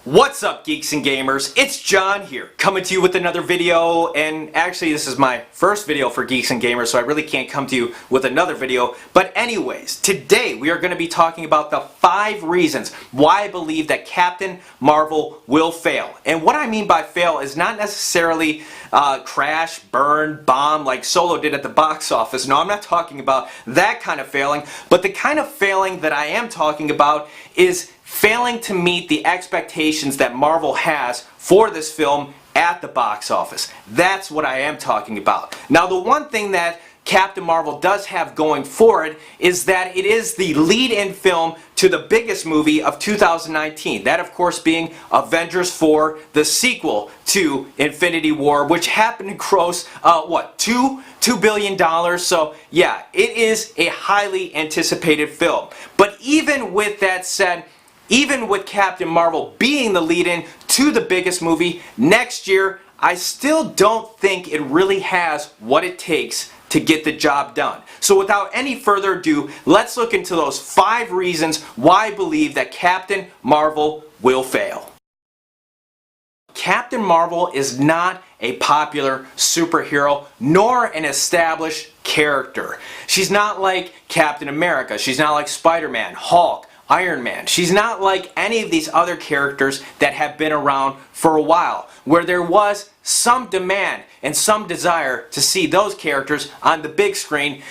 What's up, geeks and gamers? It's John here, coming to you with another video, and actually this is my first video for Geeks and Gamers, so I really can't come to you with another video. But anyways, today we are going to be talking about the 5 reasons why I believe that Captain Marvel will fail. And what I mean by fail is not necessarily crash, burn, bomb like Solo did at the box office. No, I'm not talking about that kind of failing, but the kind of failing that I am talking about is failing to meet the expectations that Marvel has for this film at the box office. That's what I am talking about. Now, the one thing that Captain Marvel does have going for it is that it is the lead-in film to the biggest movie of 2019. That, of course, being Avengers 4, the sequel to Infinity War, which happened to gross, $2 billion. So, yeah, it is a highly anticipated film. But even with that said, even with Captain Marvel being the lead-in to the biggest movie next year, I still don't think it really has what it takes to get the job done. So without any further ado, let's look into those 5 reasons why I believe that Captain Marvel will fail. Captain Marvel is not a popular superhero, nor an established character. She's not like Captain America. She's not like Spider-Man, Hulk, Iron Man. She's not like any of these other characters that have been around for a while, where there was some demand and some desire to see those characters on the big screen.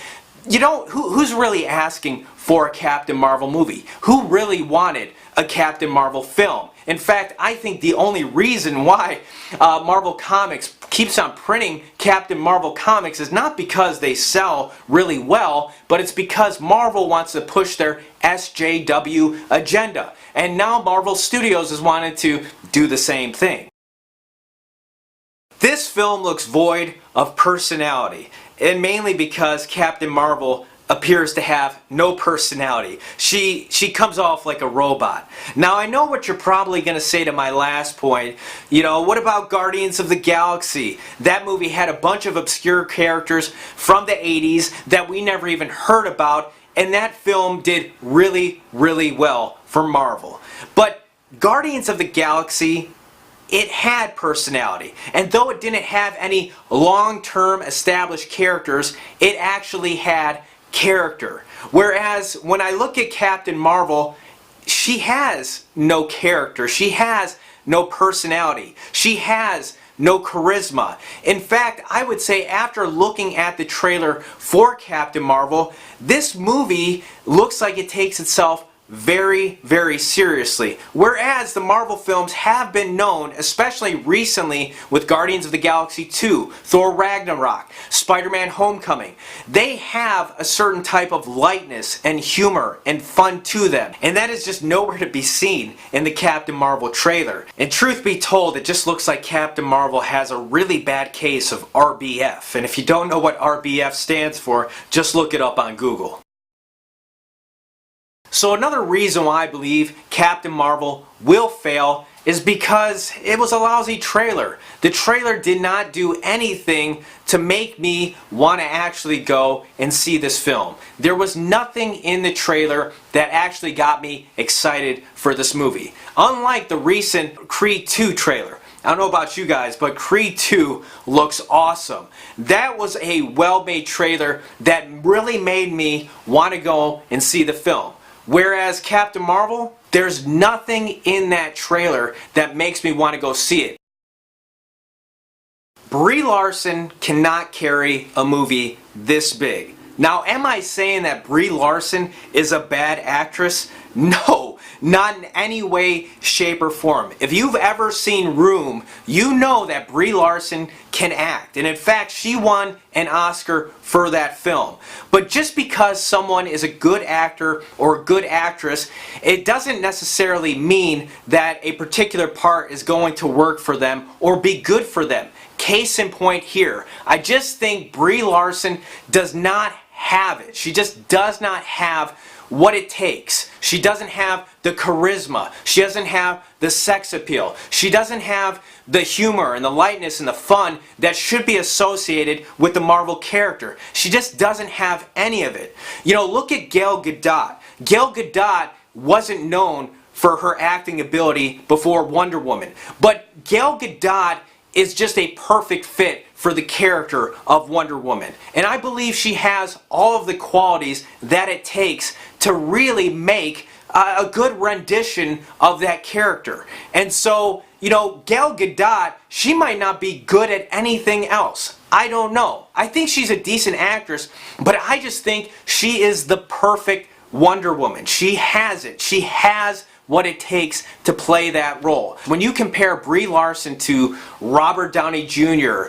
You know, who's really asking for a Captain Marvel movie? Who really wanted a Captain Marvel film? In fact, I think the only reason why Marvel Comics keeps on printing Captain Marvel comics is not because they sell really well, but it's because Marvel wants to push their SJW agenda. And now Marvel Studios has wanted to do the same thing. This film looks void of personality, and mainly because Captain Marvel appears to have no personality. She comes off like a robot. Now, I know what you're probably going to say to my last point. You know, what about Guardians of the Galaxy? That movie had a bunch of obscure characters from the 80s that we never even heard about, and that film did really, really well for Marvel. But Guardians of the Galaxy, it had personality, and though it didn't have any long-term established characters, it actually had character. Whereas when I look at Captain Marvel, she has no character, she has no personality, she has no charisma. In fact, I would say after looking at the trailer for Captain Marvel, this movie looks like it takes itself very, very seriously. Whereas the Marvel films have been known, especially recently with Guardians of the Galaxy 2, Thor Ragnarok, Spider-Man Homecoming, they have a certain type of lightness and humor and fun to them. And that is just nowhere to be seen in the Captain Marvel trailer. And truth be told, it just looks like Captain Marvel has a really bad case of RBF. And if you don't know what RBF stands for, just look it up on Google. So another reason why I believe Captain Marvel will fail is because it was a lousy trailer. The trailer did not do anything to make me want to actually go and see this film. There was nothing in the trailer that actually got me excited for this movie. Unlike the recent Creed 2 trailer. I don't know about you guys, but Creed 2 looks awesome. That was a well-made trailer that really made me want to go and see the film. Whereas Captain Marvel, there's nothing in that trailer that makes me want to go see it. Brie Larson cannot carry a movie this big. Now, am I saying that Brie Larson is a bad actress? No, not in any way, shape, or form. If you've ever seen Room, you know that Brie Larson can act. And in fact, she won an Oscar for that film. But just because someone is a good actor or a good actress, it doesn't necessarily mean that a particular part is going to work for them or be good for them. Case in point here, I just think Brie Larson does not have it. She just does not have what it takes. She doesn't have the charisma. She doesn't have the sex appeal. She doesn't have the humor and the lightness and the fun that should be associated with the Marvel character. She just doesn't have any of it. You know, look at Gal Gadot. Gal Gadot wasn't known for her acting ability before Wonder Woman. But Gal Gadot is just a perfect fit for the character of Wonder Woman. And I believe she has all of the qualities that it takes to really make a good rendition of that character. And so, you know, Gal Gadot, she might not be good at anything else. I don't know. I think she's a decent actress, but I just think she is the perfect Wonder Woman. She has it. She has what it takes to play that role. When you compare Brie Larson to Robert Downey Jr.,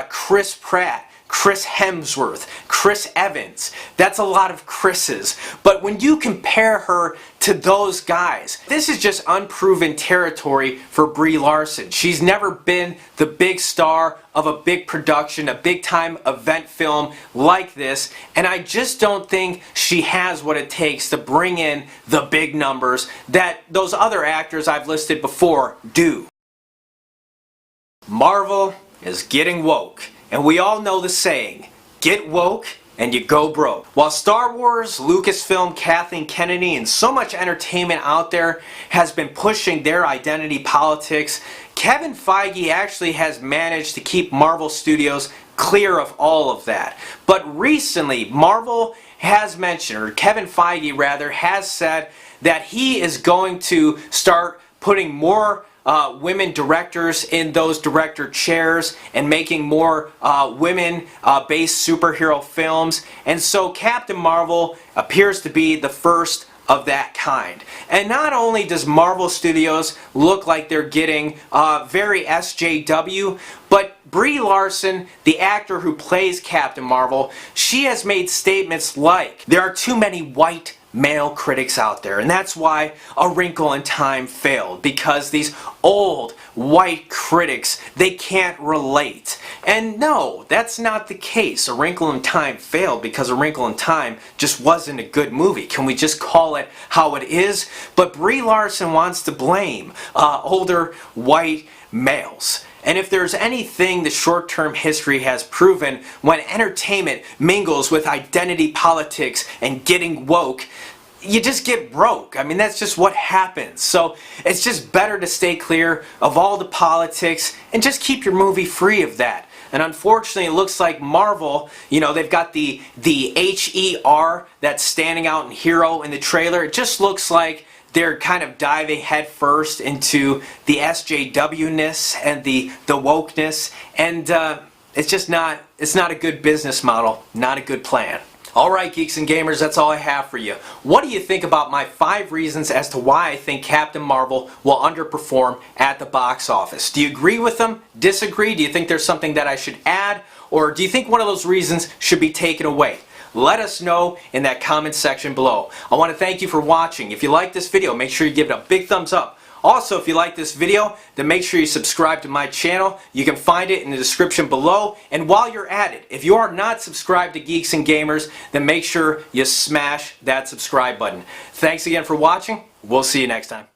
Chris Pratt, Chris Hemsworth, Chris Evans, that's a lot of Chris's. But when you compare her to those guys, this is just unproven territory for Brie Larson. She's never been the big star of a big production, a big time event film like this, and I just don't think she has what it takes to bring in the big numbers that those other actors I've listed before do. Marvel is getting woke. And we all know the saying, get woke and you go broke. While Star Wars, Lucasfilm, Kathleen Kennedy, and so much entertainment out there has been pushing their identity politics, Kevin Feige actually has managed to keep Marvel Studios clear of all of that. But recently, Marvel has mentioned, or Kevin Feige rather, has said that he is going to start putting more women directors in those director chairs and making more women-based superhero films. And so Captain Marvel appears to be the first of that kind. And not only does Marvel Studios look like they're getting very SJW, but Brie Larson, the actor who plays Captain Marvel, she has made statements like, there are too many white male critics out there, and that's why A Wrinkle in Time failed, because these old white critics, they can't relate. And no, that's not the case. A Wrinkle in Time failed because A Wrinkle in Time just wasn't a good movie. Can we just call it how it is? But Brie Larson wants to blame older white males. And if there's anything the short-term history has proven, when entertainment mingles with identity politics and getting woke, you just get broke. I mean, that's just what happens. So it's just better to stay clear of all the politics and just keep your movie free of that. And unfortunately, it looks like Marvel, you know, they've got the HER that's standing out in Hero in the trailer. It just looks like they're kind of diving headfirst into the SJW-ness and the wokeness, and it's just not a good business model, not a good plan. Alright, geeks and gamers, that's all I have for you. What do you think about my 5 reasons as to why I think Captain Marvel will underperform at the box office? Do you agree with them? Disagree? Do you think there's something that I should add? Or do you think one of those reasons should be taken away? Let us know in that comment section below. I want to thank you for watching. If you like this video, make sure you give it a big thumbs up. Also, if you like this video, then make sure you subscribe to my channel. You can find it in the description below. And while you're at it, if you are not subscribed to Geeks and Gamers, then make sure you smash that subscribe button. Thanks again for watching. We'll see you next time.